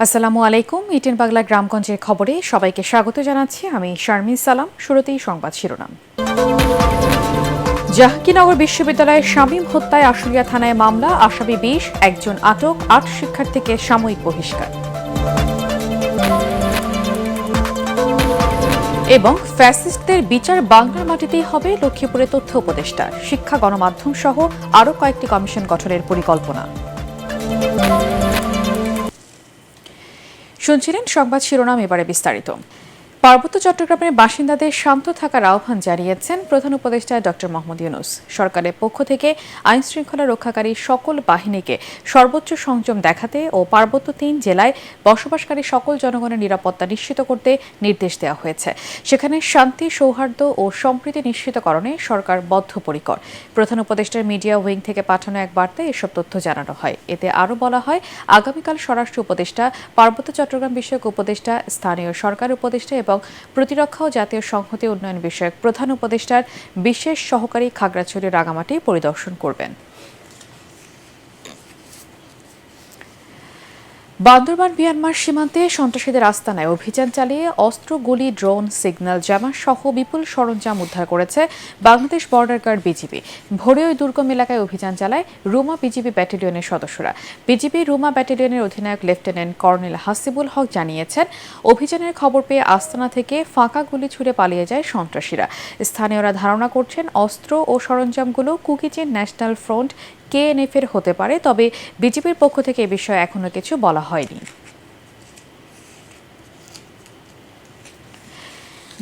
আসসালামু আলাইকুম। ইটেন বাংলা গ্রামগঞ্জের খবরে সবাইকে স্বাগত জানাচ্ছি। আমি শারমিন সালাম। শুরুতেই সংবাদ শিরোনাম। জাহাঙ্গীরনগর বিশ্ববিদ্যালয়ের শামীম হত্যায় আশুলিয়া থানায় মামলা, আসামি 20, একজন আটক, 8 শিক্ষার্থীকে সাময়িক বহিষ্কার। এবং ফ্যাসিস্টদের বিচার বাংলার মাটিতেই হবে, লক্ষ্মীপুরে তথ্য উপদেষ্টা, শিক্ষা গণমাধ্যম সহ আরও কয়েকটি কমিশন গঠনের পরিকল্পনা। শুনছিলেন সংবাদ শিরোনাম, এবারে বিস্তারিত। পার্বত্য চট্টগ্রামের বাসিন্দাদের শান্ত থাকার আহ্বান জানিয়েছেন প্রধান উপদেষ্টা ডক্টর মোহাম্মদ ইউনূস। সরকারের পক্ষ থেকে আইন শৃঙ্খলা রক্ষাকারী সকল বাহিনীকে সর্বোচ্চ সংযম দেখাতে ও পার্বত্য 3 জেলায় বসবাসকারী সকল জনগণের নিরাপত্তা নিশ্চিত করতে নির্দেশ দেওয়া হয়েছে। সেখানে শান্তি, সৌহার্দ্য ও সম্প্রীতি নিশ্চিতকরণে সরকার বদ্ধপরিকর। প্রধান উপদেষ্টার মিডিয়া উইং থেকে পাঠানো এক বার্তায় এসব তথ্য জানানো হয়। এতে আরও বলা হয়, আগামীকাল স্বরাষ্ট্র উপদেষ্টা, পার্বত্য চট্টগ্রাম বিষয়ক উপদেষ্টা, স্থানীয় সরকার উপদেষ্টা এবং প্রতিরক্ষা ও জাতীয় সংহতি উন্নয়ন বিষয়ক প্রধান উপদেষ্টার বিশেষ সহকারী খাগড়াছড়ি, রাঙামাটি পরিদর্শন করবেন। বান্দরবান মিয়ানমার সীমান্তে সন্ত্রাসীদের আস্তানায় অভিযান চালিয়ে অস্ত্র, গুলি, ড্রোন, সিগন্যাল জামা সহ বিপুল সরঞ্জাম উদ্ধার করেছে বাংলাদেশ বর্ডার গার্ড বিজিবি। ভোরে ওই দুর্গম এলাকায় অভিযান চালায় রুমা বিজিবি ব্যাটালিয়নের সদস্যরা। বিজিবি রুমা ব্যাটালিয়নের অধিনায়ক লেফটেন্যান্ট কর্নেল হাসিবুল হক জানিয়েছেন, অভিযানের খবর পেয়ে আস্তানা থেকে ফাঁকা গুলি ছুড়ে পালিয়ে যায় সন্ত্রাসীরা। স্থানীয়রা ধারণা করছেন অস্ত্র ও সরঞ্জামগুলো কুকিচেন ন্যাশনাল ফ্রন্ট KNF এর হতে পারে, তবে বিজেপির পক্ষ থেকে এ বিষয়ে এখনো কিছু বলা হয়নি।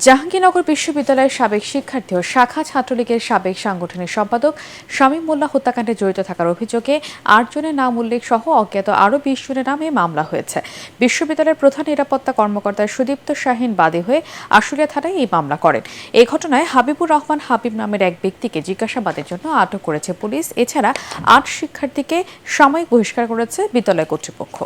জাহাঙ্গীরনগর বিশ্ববিদ্যালয়ের সাবেক শিক্ষার্থী ও শাখা ছাত্রলীগের সাবেক সাংগঠনিক সম্পাদক শামীম মোল্লা হত্যাকাণ্ডে জড়িত থাকার অভিযোগে 8 জনের নাম উল্লেখ সহ অজ্ঞাত আরও 20 জনের নামে মামলা হয়েছে। বিশ্ববিদ্যালয়ের প্রধান নিরাপত্তা কর্মকর্তা সুদীপ্ত শাহীন বাদী হয়ে আশুলিয়া থানায় এই মামলা করেন। এই ঘটনায় হাবিবুর রহমান হাবিব নামের এক ব্যক্তিকে জিজ্ঞাসাবাদের জন্য আটক করেছে পুলিশ। এছাড়া 8 শিক্ষার্থীকে সাময়িক বহিষ্কার করেছে বিদ্যালয় কর্তৃপক্ষ।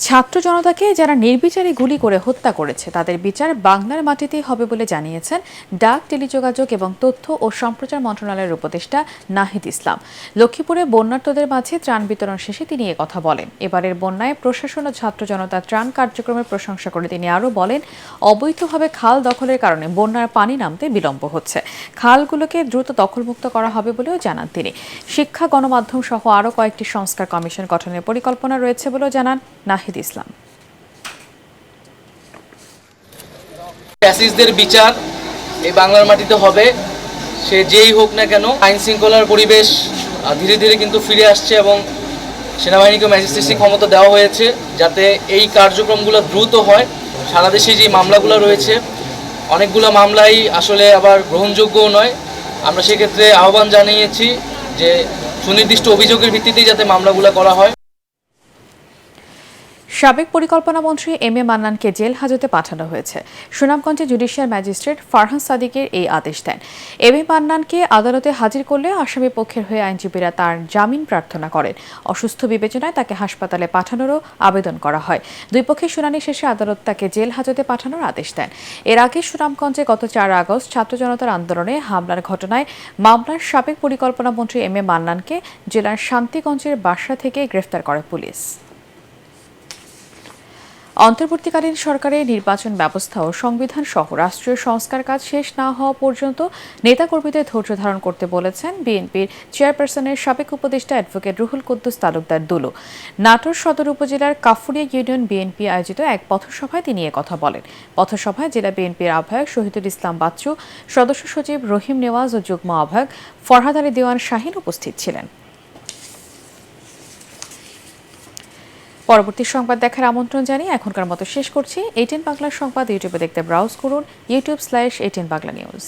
ছাত্র জনতাকে যারা নির্বিচারে গুলি করে হত্যা করেছে তাদের বিচার বাংলার মাটিতেই হবে বলে জানিয়েছেন ডাক, টেলিযোগাযোগ এবং তথ্য ও সম্প্রচার মন্ত্রণালয়ের উপদেষ্টা নাহিদ ইসলাম। লক্ষ্মীপুরে বন্যার্তদের মাঝে ত্রাণ বিতরণ শেষে তিনি কথা বলেন। এবারের বন্যায় প্রশাসন ও ছাত্র জনতার ত্রাণ কার্যক্রমের প্রশংসা করে তিনি আরও বলেন, অবৈধভাবে খাল দখলের কারণে বন্যার পানি নামতে বিলম্ব হচ্ছে। খালগুলোকে দ্রুত দখলমুক্ত করা হবে বলেও জানান তিনি। শিক্ষা, গণমাধ্যম সহ আরও কয়েকটি সংস্কার কমিশন গঠনের পরিকল্পনা রয়েছে বলেও জানান নাহিদ ইসলাম। ফ্যাসিস্টদের বিচার এই বাংলার মাটিতে হবে, সে যেই হোক না কেন। আইন শৃঙ্খলার পরিবেশ ধীরে ধীরে কিন্তু ফিরে আসছে এবং সেনাবাহিনীকে ম্যাজিস্ট্রেসি ক্ষমতা দেওয়া হয়েছে যাতে এই কার্যক্রমগুলো দ্রুত হয়। সারা দেশে যে মামলাগুলো রয়েছে অনেকগুলো মামলাই আসলে আবার গ্রহণযোগ্যও নয়। আমরা সেক্ষেত্রে আহ্বান জানিয়েছি যে সুনির্দিষ্ট অভিযোগের ভিত্তিতেই যাতে মামলাগুলো করা হয়। সাবেক পরিকল্পনা মন্ত্রী MA মান্নানকে জেল হাজতে পাঠানো হয়েছে। সুনামগঞ্জে জুডিশিয়াল ম্যাজিস্ট্রেট ফারহান সাদিকের এই আদেশ দেন। MA মান্নানকে আদালতে হাজির করলে আসামি পক্ষের হয়ে আইনজীবীরা তার জামিন প্রার্থনা করেন। অসুস্থ বিবেচনায় তাকে হাসপাতালে পাঠানোরও আবেদন করা হয়। দুই পক্ষের শুনানি শেষে আদালত তাকে জেল হাজতে পাঠানোর আদেশ দেন। এর আগে সুনামগঞ্জে গত 4 আগস্ট ছাত্র জনতার আন্দোলনে হামলার ঘটনায় মামলার সাবেক পরিকল্পনা মন্ত্রী MA মান্নানকে জেলার শান্তিগঞ্জের বাসা থেকে গ্রেফতার করে পুলিশ। অন্তর্বর্তীকালীন সরকারের নির্বাচন ব্যবস্থা ও সংবিধান সহ রাষ্ট্রীয় সংস্কার কাজ শেষ না হওয়া পর্যন্ত নেতাকর্মীদের ধৈর্য ধারণ করতে বলেছেন বিএনপির চেয়ারপারসনের সাবেক উপদেষ্টা অ্যাডভোকেট রুহুল কুদ্দুস তালুকদার দুলু। নাটোর সদর উপজেলার কাফুরিয়া ইউনিয়ন বিএনপি আয়োজিত এক পথসভায় তিনি কথা বলেন। পথসভায় জেলা বিএনপির আহ্বায়ক শহীদুল ইসলাম বাচ্চু, সদস্য সচিব রহিম নেওয়াজ ও যুগ্ম আহ্বায়ক ফরহাদ আলী দেওয়ান শাহীন উপস্থিত ছিলেন। পরবর্তী সংবাদ দেখার আমন্ত্রণ জানিয়ে এখনকার মতো শেষ করছি। 18 বাংলার সংবাদ ইউটিউবে দেখতে ব্রাউজ করুন youtube/18 বাংলা নিউজ।